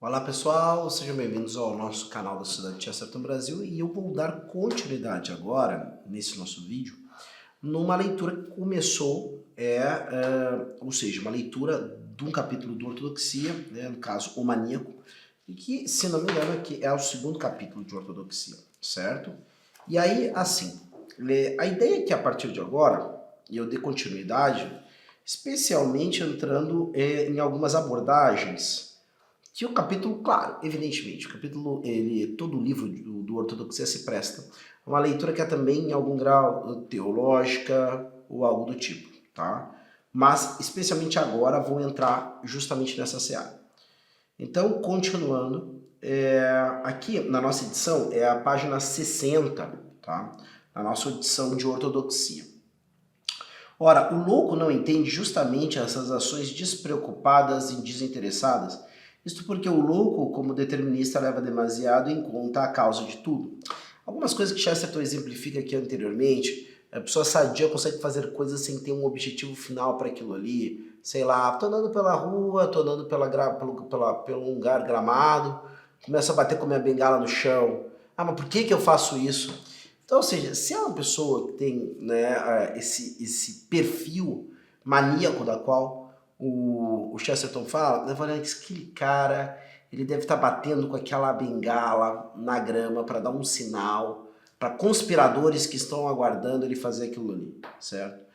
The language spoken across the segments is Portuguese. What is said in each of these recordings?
Olá pessoal, sejam bem-vindos ao nosso canal da Sociedade Chesterton Brasil e eu vou dar continuidade agora, nesse nosso vídeo, numa leitura que começou, ou seja, uma leitura de um capítulo do Ortodoxia, né, no caso, o Maníaco, e que, se não me engano, aqui é o segundo capítulo de Ortodoxia, certo? E aí, assim, a ideia é que a partir de agora, eu dê continuidade, especialmente entrando em algumas abordagens que o capítulo, claro, evidentemente, o capítulo, todo o livro do Ortodoxia se presta a uma leitura que é também, em algum grau, teológica ou algo do tipo, tá? Mas, especialmente agora, vou entrar justamente nessa seara. Então, continuando, aqui na nossa edição é a página 60, tá? Na nossa edição de Ortodoxia. Ora, o louco não entende justamente essas ações despreocupadas e desinteressadas. Isto porque o louco, como determinista, leva demasiado em conta a causa de tudo. Algumas coisas que Chesterton exemplifica aqui anteriormente, a pessoa sadia consegue fazer coisas sem ter um objetivo final para aquilo ali. Sei lá, tô andando pela rua, tô andando pelo lugar gramado, começo a bater com a minha bengala no chão. Ah, mas por que eu faço isso? Então, ou seja, se é uma pessoa que tem, né, esse perfil maníaco da qual o Chesterton fala, né, aquele cara, ele deve estar batendo com aquela bengala na grama para dar um sinal para conspiradores que estão aguardando ele fazer aquilo ali, certo?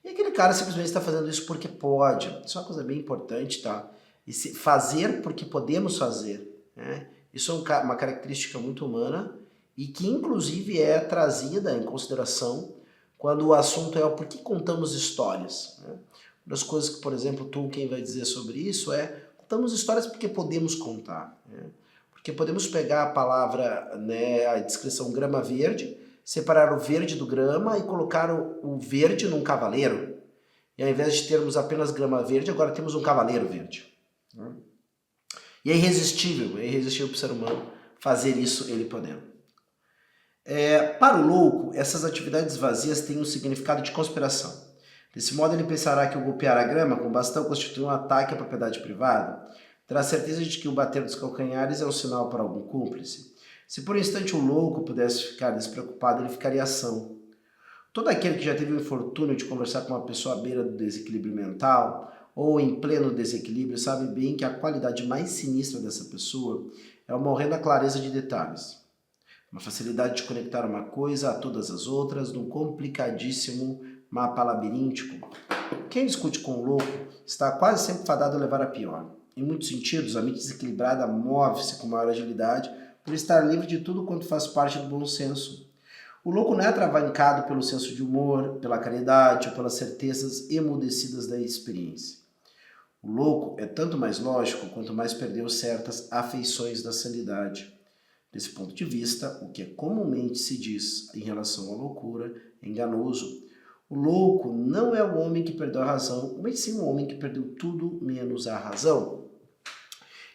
E aquele cara simplesmente está fazendo isso porque pode. Isso é uma coisa bem importante, tá? Fazer porque podemos fazer, né? Isso é uma característica muito humana e que inclusive é trazida em consideração quando o assunto é o porquê contamos histórias, né? Uma das coisas que, por exemplo, Tolkien vai dizer sobre isso é contamos histórias porque podemos contar, né? Porque podemos pegar a palavra, né, a descrição grama verde, separar o verde do grama e colocar o verde num cavaleiro. E ao invés de termos apenas grama verde, agora temos um cavaleiro verde. E é irresistível para o ser humano fazer isso ele podendo. Para o louco, essas atividades vazias têm um significado de conspiração. Desse modo, ele pensará que o golpear a grama com bastão constitui um ataque à propriedade privada. Terá certeza de que o bater dos calcanhares é um sinal para algum cúmplice. Se por um instante o louco pudesse ficar despreocupado, ele ficaria ação. Todo aquele que já teve o infortúnio de conversar com uma pessoa à beira do desequilíbrio mental ou em pleno desequilíbrio sabe bem que a qualidade mais sinistra dessa pessoa é uma horrenda clareza de detalhes. Uma facilidade de conectar uma coisa a todas as outras num complicadíssimo mapa labiríntico. Quem discute com o louco está quase sempre fadado a levar a pior. Em muitos sentidos, a mente desequilibrada move-se com maior agilidade por estar livre de tudo quanto faz parte do bom senso. O louco não é atravancado pelo senso de humor, pela caridade ou pelas certezas emudecidas da experiência. O louco é tanto mais lógico quanto mais perdeu certas afeições da sanidade. Desse ponto de vista, o que comumente se diz em relação à loucura é enganoso. O louco não é o homem que perdeu a razão, mas sim o homem que perdeu tudo menos a razão.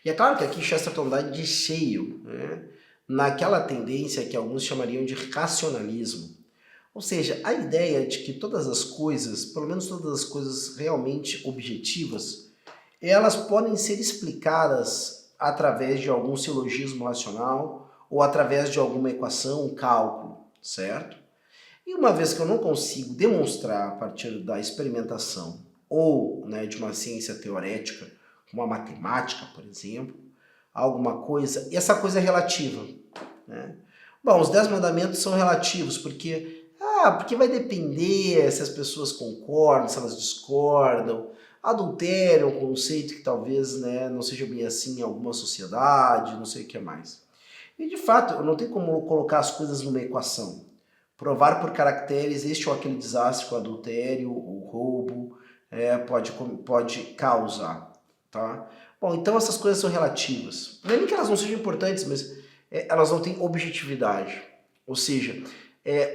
E é claro que aqui Chesterton dá de cheio, né, naquela tendência que alguns chamariam de racionalismo. Ou seja, a ideia de que todas as coisas, pelo menos todas as coisas realmente objetivas, elas podem ser explicadas através de algum silogismo racional ou através de alguma equação, um cálculo, certo? E uma vez que eu não consigo demonstrar a partir da experimentação ou, né, de uma ciência teorética, como a matemática, por exemplo, alguma coisa, e essa coisa é relativa, né? Bom, os 10 mandamentos são relativos, porque vai depender se as pessoas concordam, se elas discordam. Adultério é um conceito que talvez, né, não seja bem assim em alguma sociedade, não sei o que mais. E de fato, eu não tenho como colocar as coisas numa equação. Provar por caracteres este ou aquele desastre que o adultério, o roubo, pode causar, tá? Bom, então essas coisas são relativas. Não é nem que elas não sejam importantes, mas elas não têm objetividade. Ou seja,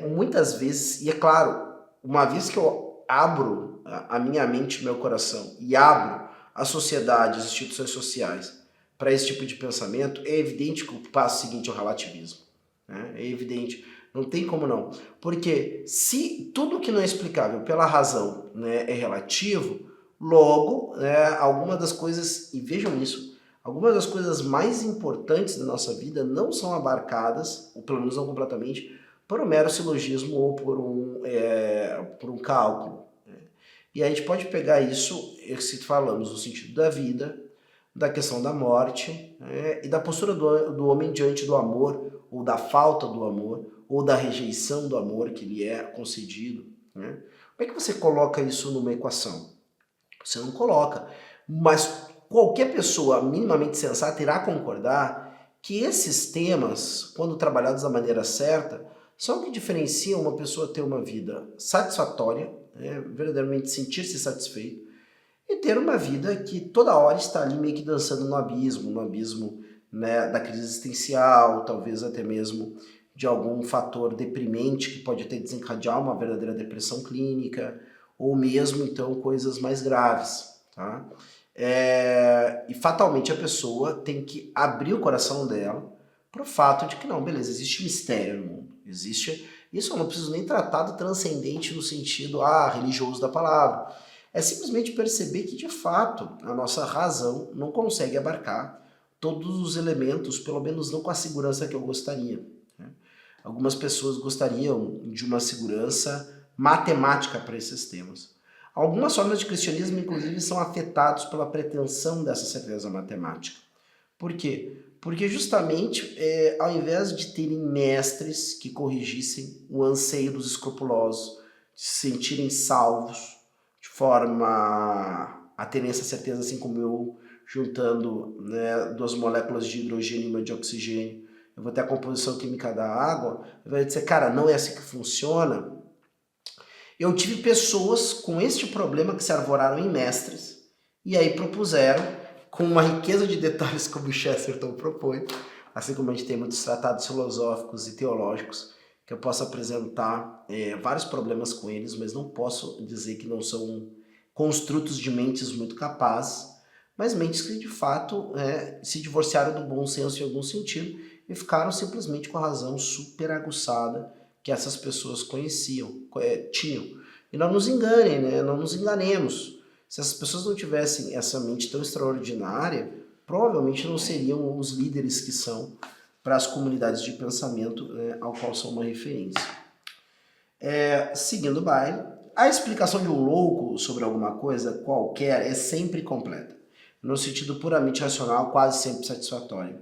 muitas vezes, e é claro, uma vez que eu abro a minha mente, meu coração, e abro a sociedade, as instituições sociais, para esse tipo de pensamento, é evidente que o passo seguinte é o relativismo, né? É evidente. Não tem como não. Porque se tudo que não é explicável pela razão, né, é relativo, logo, alguma das coisas, e vejam isso, Algumas das coisas mais importantes da nossa vida não são abarcadas, ou pelo menos não completamente, por um mero silogismo ou por um cálculo. E a gente pode pegar isso, se falamos no sentido da vida, da questão da morte, e da postura do homem diante do amor, ou da falta do amor, ou da rejeição do amor que lhe é concedido. Né? Como é que você coloca isso numa equação? Você não coloca. Mas qualquer pessoa minimamente sensata irá concordar que esses temas, quando trabalhados da maneira certa, são o que diferenciam uma pessoa ter uma vida satisfatória, verdadeiramente sentir-se satisfeito, e ter uma vida que toda hora está ali meio que dançando no abismo, né, da crise existencial, talvez até mesmo de algum fator deprimente que pode até desencadear uma verdadeira depressão clínica, ou mesmo então coisas mais graves, tá? E fatalmente a pessoa tem que abrir o coração dela para o fato de que não, beleza, existe mistério no mundo, existe. Isso eu não preciso nem tratar do transcendente no sentido religioso da palavra. É simplesmente perceber que, de fato, a nossa razão não consegue abarcar todos os elementos, pelo menos não com a segurança que eu gostaria. Né? Algumas pessoas gostariam de uma segurança matemática para esses temas. Algumas formas de cristianismo, inclusive, são afetados pela pretensão dessa certeza matemática. Por quê? Porque justamente, ao invés de terem mestres que corrigissem o anseio dos escrupulosos, de se sentirem salvos, de forma a terem essa certeza, assim como eu, juntando, né, duas moléculas de hidrogênio e uma de oxigênio, eu vou ter a composição química da água, vai dizer, cara, não é assim que funciona. Eu tive pessoas com este problema que se arvoraram em mestres, e aí propuseram, com uma riqueza de detalhes como o Chesterton propõe, assim como a gente tem muitos tratados filosóficos e teológicos, que eu posso apresentar vários problemas com eles, mas não posso dizer que não são construtos de mentes muito capazes, mas mentes que de fato se divorciaram do bom senso em algum sentido e ficaram simplesmente com a razão super aguçada que essas pessoas tinham. E não nos enganem, né? Não nos enganemos. Se essas pessoas não tivessem essa mente tão extraordinária, provavelmente não seriam os líderes que são para as comunidades de pensamento ao qual são uma referência. Seguindo o baile, a explicação de um louco sobre alguma coisa qualquer é sempre completa, no sentido puramente racional, quase sempre satisfatório.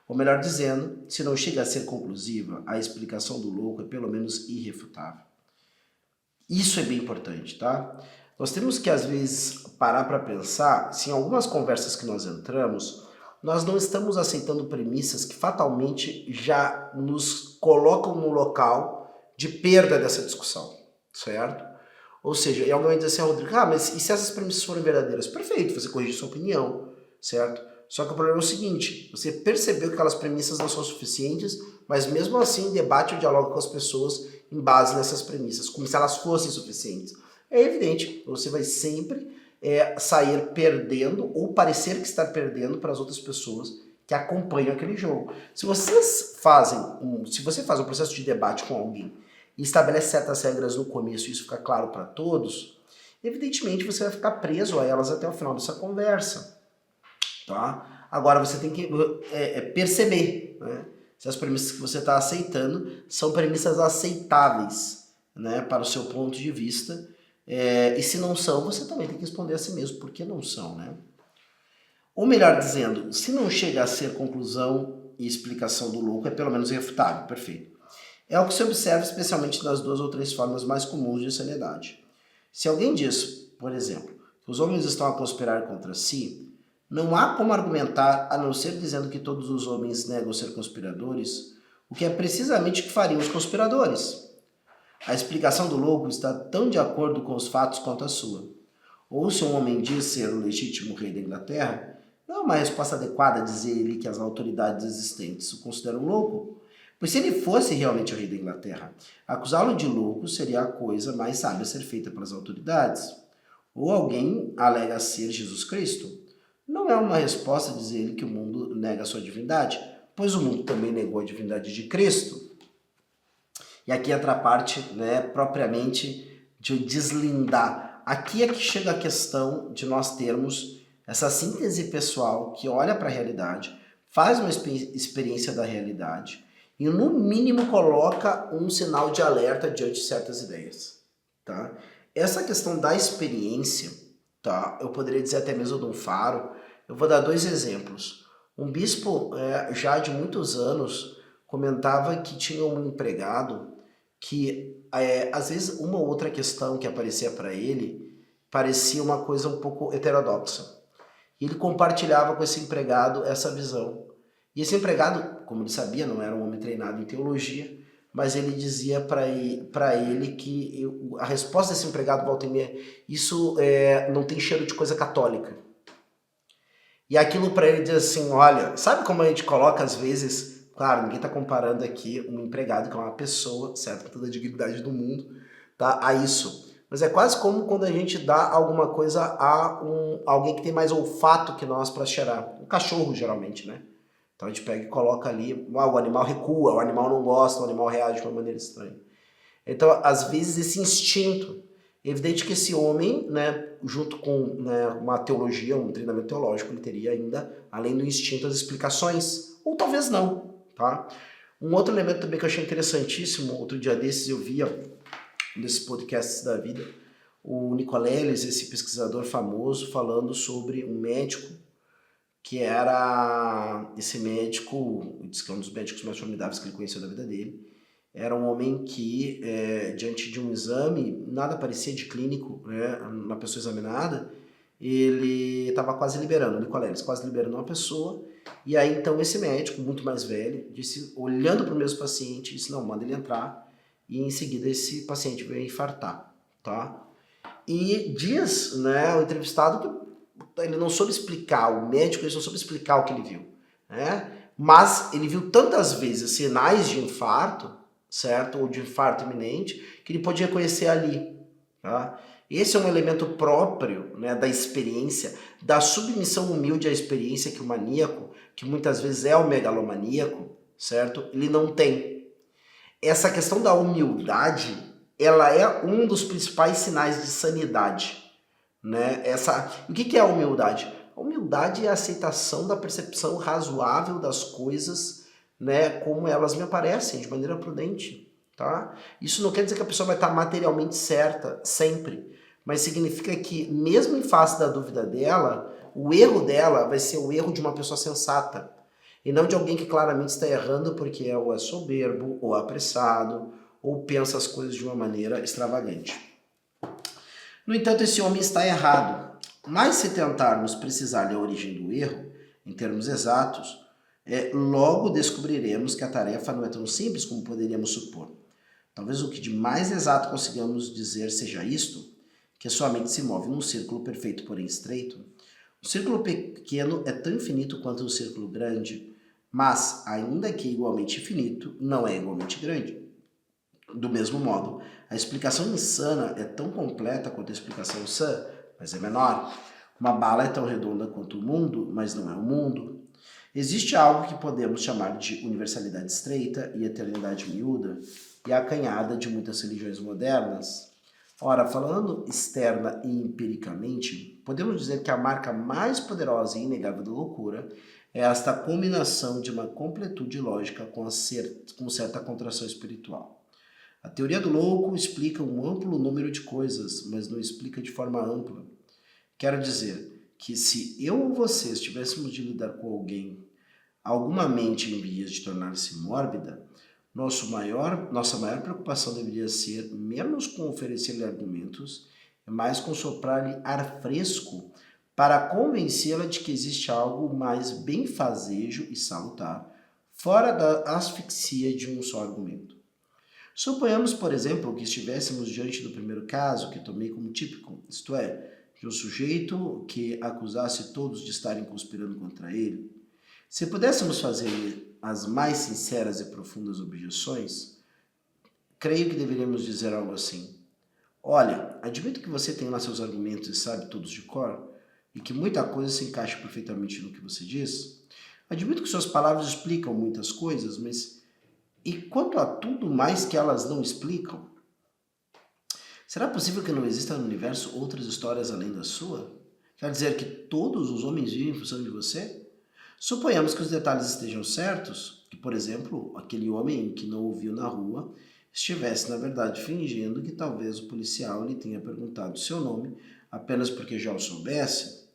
Ou melhor dizendo, se não chega a ser conclusiva, a explicação do louco é pelo menos irrefutável. Isso é bem importante, tá? Nós temos que, às vezes, parar para pensar se em algumas conversas que nós entramos, nós não estamos aceitando premissas que fatalmente já nos colocam no local de perda dessa discussão, certo? Ou seja, e alguém vai dizer assim, Rodrigo, mas e se essas premissas forem verdadeiras? Perfeito, você corrige sua opinião, certo? Só que o problema é o seguinte, você percebeu que aquelas premissas não são suficientes, mas mesmo assim debate ou dialoga com as pessoas em base nessas premissas, como se elas fossem suficientes. É evidente, você vai sempre sair perdendo ou parecer que está perdendo para as outras pessoas que acompanham aquele jogo. Se você faz um processo de debate com alguém e estabelece certas regras no começo e isso fica claro para todos, evidentemente você vai ficar preso a elas até o final dessa conversa. Tá? Agora você tem que perceber, né, se as premissas que você está aceitando são premissas aceitáveis, né, para o seu ponto de vista, e se não são, você também tem que responder a si mesmo por que não são. Né? Ou melhor dizendo, se não chega a ser conclusão e explicação do louco, é pelo menos irrefutável, perfeito. É o que se observa especialmente nas 2 ou 3 formas mais comuns de insanidade. Se alguém diz, por exemplo, que os homens estão a conspirar contra si, não há como argumentar, a não ser dizendo que todos os homens negam ser conspiradores, o que é precisamente o que fariam os conspiradores. A explicação do louco está tão de acordo com os fatos quanto a sua. Ou se um homem diz ser o legítimo rei da Inglaterra, não é uma resposta adequada dizer-lhe que as autoridades existentes o consideram louco, pois se ele fosse realmente o rei da Inglaterra, acusá-lo de louco seria a coisa mais sábia a ser feita pelas autoridades. Ou alguém alega ser Jesus Cristo. Não é uma resposta dizer-lhe que o mundo nega a sua divindade, pois o mundo também negou a divindade de Cristo. E aqui entra a parte, né, propriamente de deslindar. Aqui é que chega a questão de nós termos essa síntese pessoal que olha para a realidade, faz uma experiência da realidade e no mínimo coloca um sinal de alerta diante de certas ideias, tá? Essa questão da experiência, tá? Eu poderia dizer até mesmo de um faro. Eu vou dar 2 exemplos. Um bispo, já de muitos anos, comentava que tinha um empregado que, às vezes, uma ou outra questão que aparecia para ele parecia uma coisa um pouco heterodoxa. E ele compartilhava com esse empregado essa visão. E esse empregado, como ele sabia, não era um homem treinado em teologia, mas ele dizia para ele que a resposta desse empregado, volta e meia, isso não tem cheiro de coisa católica. E aquilo para ele diz assim, olha, sabe como a gente coloca às vezes, claro, ninguém está comparando aqui um empregado que é uma pessoa, certo, com toda a dignidade do mundo, tá, a isso. Mas é quase como quando a gente dá alguma coisa a alguém que tem mais olfato que nós para cheirar. Um cachorro, geralmente, né? Então a gente pega e coloca ali, o animal recua, o animal não gosta, o animal reage de uma maneira estranha. Então, às vezes, esse instinto. É evidente que esse homem, né, junto com, né, uma teologia, um treinamento teológico, ele teria ainda, além do instinto, as explicações. Ou talvez não, tá? Um outro elemento também que eu achei interessantíssimo, outro dia desses eu via, nesses podcasts da vida, o Nicoleles, esse pesquisador famoso, falando sobre um médico que era, esse médico, diz que é um dos médicos mais formidáveis que ele conheceu da vida dele, era um homem que, diante de um exame, nada parecia de clínico, né, na pessoa examinada, ele estava quase liberando, o Nicoleles, quase liberando uma pessoa, e aí então esse médico, muito mais velho, disse, olhando para o mesmo paciente, disse, não, manda ele entrar, e em seguida esse paciente veio infartar, tá? E diz, né, o entrevistado que ele não soube explicar, o médico ele não soube explicar o que ele viu, né? Mas ele viu tantas vezes sinais de infarto, certo? Ou de infarto iminente, que ele podia conhecer ali, tá? Esse é um elemento próprio, né, da experiência, da submissão humilde à experiência que o maníaco, que muitas vezes é o megalomaníaco, certo? Ele não tem. Essa questão da humildade, ela é um dos principais sinais de sanidade, né? O que é a humildade? A humildade é a aceitação da percepção razoável das coisas, né, como elas me aparecem, de maneira prudente, tá? Isso não quer dizer que a pessoa vai estar materialmente certa sempre, mas significa que, mesmo em face da dúvida dela, o erro dela vai ser o erro de uma pessoa sensata, e não de alguém que claramente está errando porque ou é soberbo, ou apressado, ou pensa as coisas de uma maneira extravagante. No entanto, esse homem está errado. Mas se tentarmos precisar da origem do erro, em termos exatos, logo descobriremos que a tarefa não é tão simples como poderíamos supor. Talvez o que de mais exato consigamos dizer seja isto, que a sua mente se move num círculo perfeito, porém estreito. O círculo pequeno é tão infinito quanto o círculo grande, mas, ainda que igualmente infinito, não é igualmente grande. Do mesmo modo, a explicação insana é tão completa quanto a explicação sã, mas é menor. Uma bala é tão redonda quanto o mundo, mas não é o mundo. Existe algo que podemos chamar de universalidade estreita e eternidade miúda e acanhada de muitas religiões modernas. Ora, falando externa e empiricamente, podemos dizer que a marca mais poderosa e inegável da loucura é esta combinação de uma completude lógica com certa contração espiritual. A teoria do louco explica um amplo número de coisas, mas não explica de forma ampla. Quero dizer que se eu ou você tivéssemos de lidar com alguma mente em vias de tornar-se mórbida, nossa maior preocupação deveria ser menos com oferecer-lhe argumentos, e mais com soprar-lhe ar fresco para convencê-la de que existe algo mais benfazejo e salutar, fora da asfixia de um só argumento. Suponhamos, por exemplo, que estivéssemos diante do primeiro caso que tomei como típico, isto é, de um sujeito que acusasse todos de estarem conspirando contra ele. Se pudéssemos fazer as mais sinceras e profundas objeções, creio que deveríamos dizer algo assim. Olha, admito que você tem lá seus argumentos e sabe todos de cor, e que muita coisa se encaixa perfeitamente no que você diz. Admito que suas palavras explicam muitas coisas, mas e quanto a tudo mais que elas não explicam? Será possível que não existam no universo outras histórias além da sua? Quer dizer que todos os homens vivem em função de você? Suponhamos que os detalhes estejam certos, que, por exemplo, aquele homem que não o viu na rua estivesse, na verdade, fingindo que talvez o policial lhe tenha perguntado seu nome apenas porque já o soubesse.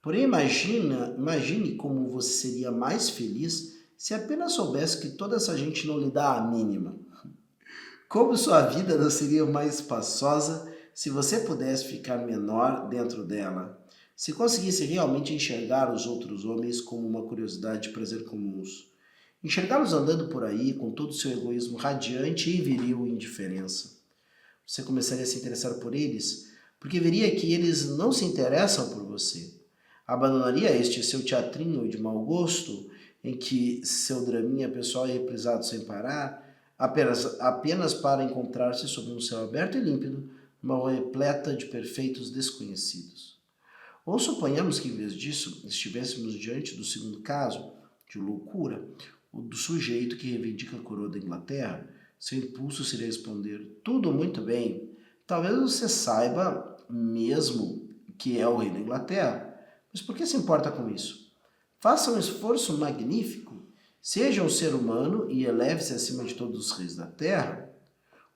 Porém, imagine como você seria mais feliz se apenas soubesse que toda essa gente não lhe dá a mínima. Como sua vida não seria mais espaçosa se você pudesse ficar menor dentro dela? Se conseguisse realmente enxergar os outros homens como uma curiosidade e prazer comuns. Enxergá-los andando por aí com todo o seu egoísmo radiante e viril indiferença. Você começaria a se interessar por eles, porque veria que eles não se interessam por você. Abandonaria este seu teatrinho de mau gosto, em que seu draminha pessoal é reprisado sem parar, apenas para encontrar-se sob um céu aberto e límpido, numa rua repleta de perfeitos desconhecidos. Ou suponhamos que, em vez disso, estivéssemos diante do segundo caso, de loucura, o do sujeito que reivindica a coroa da Inglaterra. Seu impulso seria responder: tudo muito bem, talvez você saiba mesmo que é o rei da Inglaterra, mas por que se importa com isso? Faça um esforço magnífico, seja um ser humano e eleve-se acima de todos os reis da terra.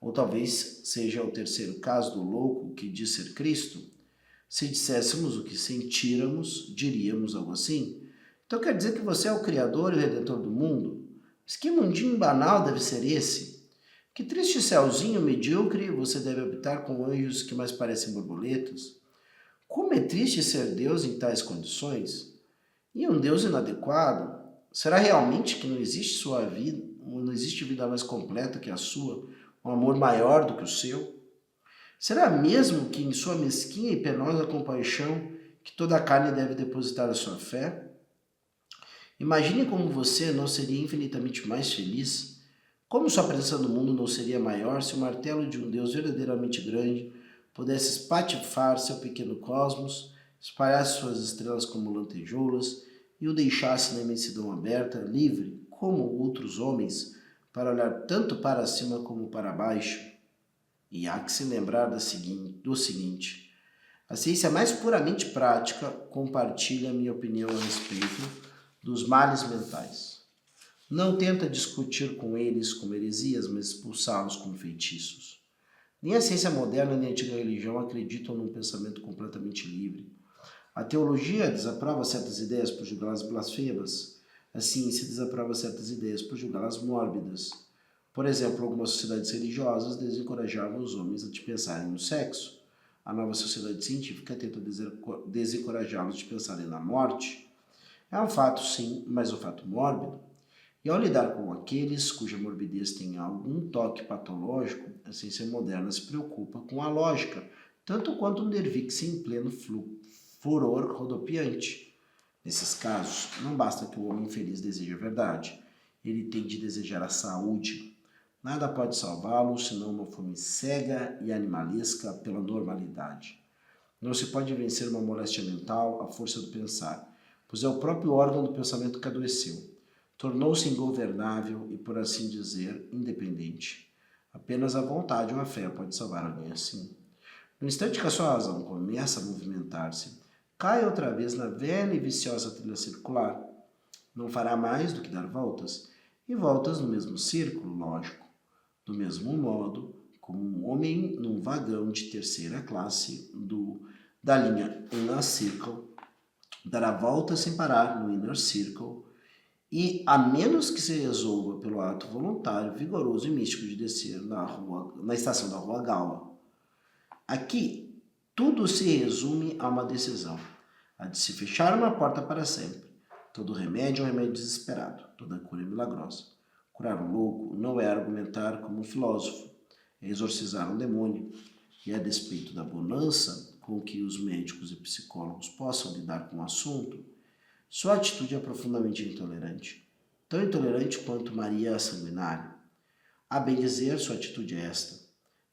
Ou talvez seja o terceiro caso do louco que diz ser Cristo. Se disséssemos o que sentíramos, diríamos algo assim. Então quer dizer que você é o Criador e o Redentor do mundo? Mas que mundinho banal deve ser esse? Que triste céuzinho medíocre você deve habitar com anjos que mais parecem borboletas? Como é triste ser Deus em tais condições? E um Deus inadequado? Será realmente que não existe sua vida, não existe vida mais completa que a sua, um amor maior do que o seu? Será mesmo que em sua mesquinha e penosa compaixão que toda a carne deve depositar a sua fé? Imagine como você não seria infinitamente mais feliz, como sua presença no mundo não seria maior se o martelo de um Deus verdadeiramente grande pudesse espatifar seu pequeno cosmos, espalhasse suas estrelas como lantejoulas e o deixasse na imensidão aberta, livre, como outros homens, para olhar tanto para cima como para baixo. E há que se lembrar do seguinte: a ciência mais puramente prática compartilha a minha opinião a respeito dos males mentais. Não tenta discutir com eles como heresias, mas expulsá-los como feitiços. Nem a ciência moderna nem a antiga religião acreditam num pensamento completamente livre. A teologia desaprova certas ideias por julgá-las blasfemas. A ciência desaprova certas ideias por julgá-las mórbidas. Por exemplo, algumas sociedades religiosas desencorajavam os homens a de pensarem no sexo. A nova sociedade científica tenta desencorajá-los de pensarem na morte. É um fato, sim, mas um fato mórbido. E ao lidar com aqueles cuja morbidez tem algum toque patológico, a ciência moderna se preocupa com a lógica, tanto quanto um Nervix em pleno furor rodopiante. Nesses casos, não basta que o homem infeliz deseje a verdade. Ele tem de desejar a saúde. Nada pode salvá-lo senão uma fome cega e animalesca pela normalidade. Não se pode vencer uma moléstia mental à força do pensar, pois é o próprio órgão do pensamento que adoeceu. Tornou-se ingovernável e, por assim dizer, independente. Apenas a vontade ou a fé pode salvar alguém assim. No instante que a sua razão começa a movimentar-se, cai outra vez na velha e viciosa trilha circular. Não fará mais do que dar voltas, e voltas no mesmo círculo, lógico. Do mesmo modo, como um homem num vagão de terceira classe da linha Inner Circle, dará voltas sem parar no Inner Circle, e a menos que se resolva pelo ato voluntário, vigoroso e místico de descer na estação da Rua Galba. Aqui, tudo se resume a uma decisão, a de se fechar uma porta para sempre. Todo remédio é um remédio desesperado, toda cura é milagrosa. Curar um louco não é argumentar como um filósofo, é exorcizar um demônio. E a despeito da bonança com que os médicos e psicólogos possam lidar com o assunto, sua atitude é profundamente intolerante. Tão intolerante quanto Maria a sanguinária. A bem dizer, sua atitude é esta: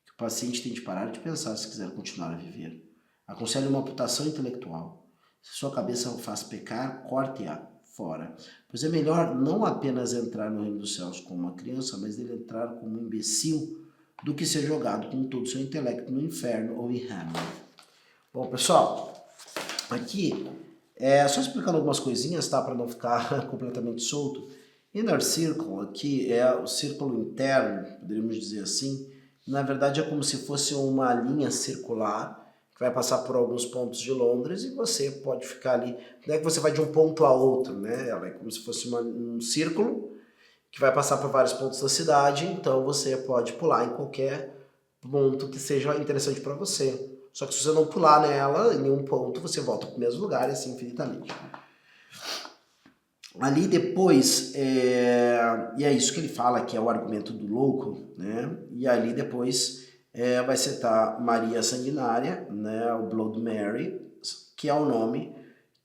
que o paciente tem de parar de pensar se quiser continuar a viver. Aconselhe uma amputação intelectual. Se sua cabeça o faz pecar, corte-a fora, pois é melhor não apenas entrar no reino dos céus como uma criança, mas ele entrar como um imbecil, do que ser jogado com todo o seu intelecto no inferno ou em Hammer. Bom, pessoal, Aqui, só explicando algumas coisinhas, tá? Para não ficar completamente solto. Inner Circle aqui é o círculo interno, poderíamos dizer assim. Na verdade é como se fosse uma linha circular que vai passar por alguns pontos de Londres e você pode ficar ali. Não é que você vai de um ponto a outro, né? Ela é como se fosse um círculo que vai passar por vários pontos da cidade, então você pode pular em qualquer ponto que seja interessante para você. Só que se você não pular nela, em nenhum ponto, você volta para o mesmo lugar e assim infinitamente. Ali depois, e é isso que ele fala, que é o argumento do louco, né? E ali depois vai citar Maria Sanguinária, né? O Blood Mary, que é o nome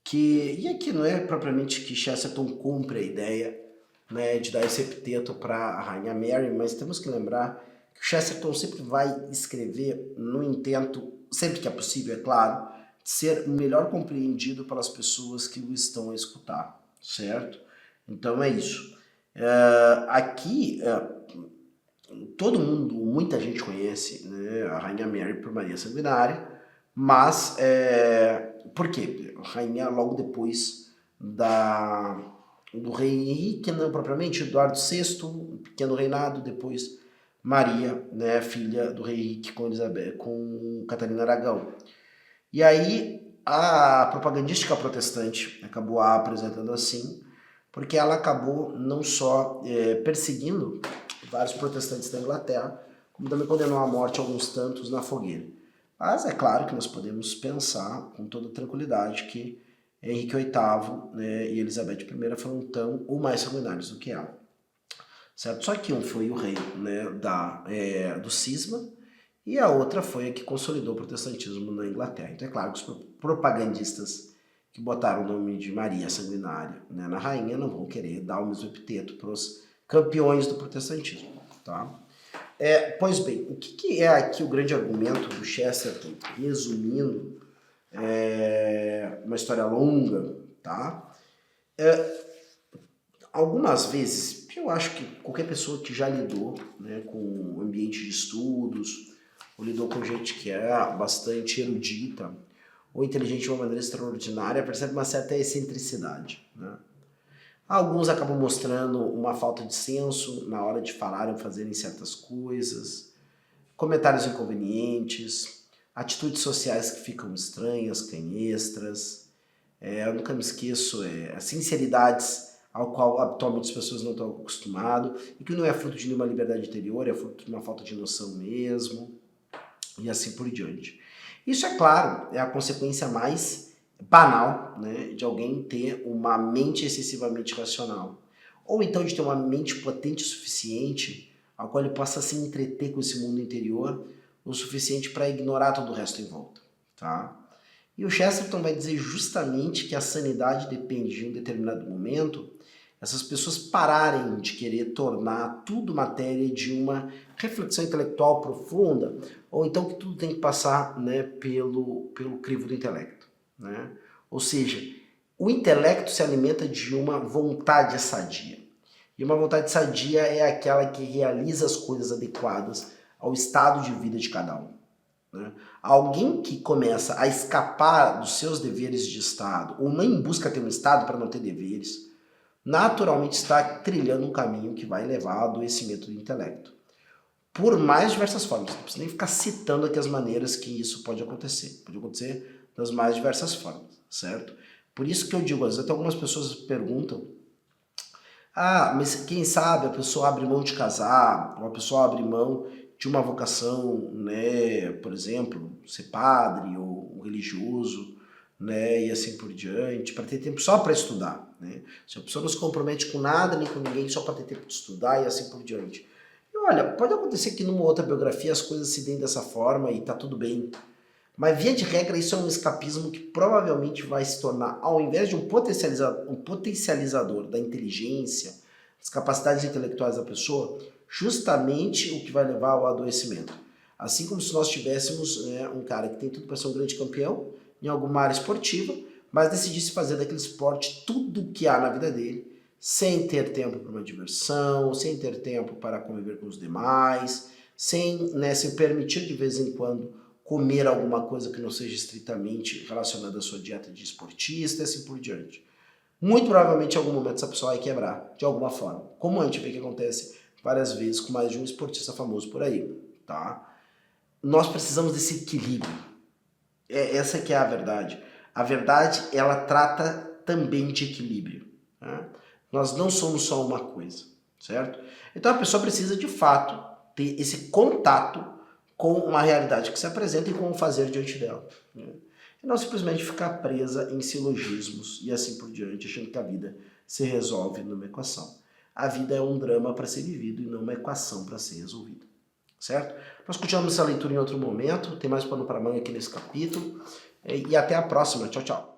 que... E aqui não é propriamente que Chesterton cumpre a ideia, né, de dar esse epiteto para a Rainha Mary, mas temos que lembrar que Chesterton sempre vai escrever no intento, sempre que é possível, é claro, de ser melhor compreendido pelas pessoas que o estão a escutar, certo? Então é isso. Aqui, todo mundo, muita gente conhece, né, a Rainha Mary por Maria Sanguinária, mas por quê? A rainha logo depois do rei Henrique, não propriamente, Eduardo VI, um pequeno reinado, depois Maria, né, filha do rei Henrique com Catarina Aragão. E aí a propagandística protestante acabou a apresentando assim, porque ela acabou não só perseguindo vários protestantes da Inglaterra, como também condenou à morte alguns tantos na fogueira. Mas é claro que nós podemos pensar com toda tranquilidade que Henrique VIII, né, e Elizabeth I foram tão ou mais sanguinários do que ela. Certo? Só que um foi o rei, né, do cisma e a outra foi a que consolidou o protestantismo na Inglaterra. Então é claro que os propagandistas que botaram o nome de Maria Sanguinária, né, na rainha não vão querer dar o mesmo epiteto para os campeões do protestantismo. Tá? Pois bem, o que é aqui o grande argumento do Chesterton, resumindo uma história longa, tá? Algumas vezes, eu acho que qualquer pessoa que já lidou, né, com ambiente de estudos, ou lidou com gente que é bastante erudita, ou inteligente de uma maneira extraordinária, percebe uma certa excentricidade, né? Alguns acabam mostrando uma falta de senso na hora de falar ou fazerem certas coisas, comentários inconvenientes, atitudes sociais que ficam estranhas, canhestras. Eu nunca me esqueço, sinceridades ao qual habitualmente as pessoas não estão acostumadas, e que não é fruto de nenhuma liberdade interior, é fruto de uma falta de noção mesmo, e assim por diante. Isso, é claro, é a consequência mais banal, né, de alguém ter uma mente excessivamente racional. Ou então de ter uma mente potente o suficiente ao qual ele possa se entreter com esse mundo interior o suficiente para ignorar todo o resto em volta. Tá? E o Chesterton vai dizer justamente que a sanidade depende de um determinado momento essas pessoas pararem de querer tornar tudo matéria de uma reflexão intelectual profunda, ou então que tudo tem que passar, né, pelo crivo do intelecto. Né? Ou seja, o intelecto se alimenta de uma vontade sadia. E uma vontade sadia é aquela que realiza as coisas adequadas ao estado de vida de cada um. Né? Alguém que começa a escapar dos seus deveres de Estado, ou nem busca ter um Estado para não ter deveres, naturalmente está trilhando um caminho que vai levar ao adoecimento do intelecto. Por mais diversas formas. Não precisa nem ficar citando aqui as maneiras que isso pode acontecer. Pode acontecer das mais diversas formas, certo? Por isso que eu digo, às vezes até algumas pessoas perguntam, mas quem sabe a pessoa abre mão de casar, ou a pessoa abre mão de uma vocação, né, por exemplo, ser padre ou religioso, né, e assim por diante, para ter tempo só para estudar. Né? Se a pessoa não se compromete com nada nem com ninguém só para ter tempo de estudar e assim por diante. E olha, pode acontecer que numa outra biografia as coisas se deem dessa forma e tá tudo bem. Mas via de regra isso é um escapismo que provavelmente vai se tornar, ao invés de um potencializador da inteligência, das capacidades intelectuais da pessoa, justamente o que vai levar ao adoecimento. Assim como se nós tivéssemos um cara que tem tudo para ser um grande campeão em alguma área esportiva, mas decidisse fazer daquele esporte tudo o que há na vida dele, sem ter tempo para uma diversão, sem ter tempo para conviver com os demais, sem se permitir de vez em quando comer alguma coisa que não seja estritamente relacionada à sua dieta de esportista e assim por diante. Muito provavelmente em algum momento essa pessoa vai quebrar, de alguma forma. Como a gente vê que acontece várias vezes com mais de um esportista famoso por aí, tá? Nós precisamos desse equilíbrio. Essa que é a verdade. A verdade, ela trata também de equilíbrio. Né? Nós não somos só uma coisa, certo? Então a pessoa precisa de fato ter esse contato com uma realidade que se apresenta e com o fazer diante dela. Né? E não simplesmente ficar presa em silogismos e assim por diante, achando que a vida se resolve numa equação. A vida é um drama para ser vivido e não uma equação para ser resolvida. Certo? Nós continuamos essa leitura em outro momento, tem mais pano para manga aqui nesse capítulo, e até a próxima. Tchau, tchau.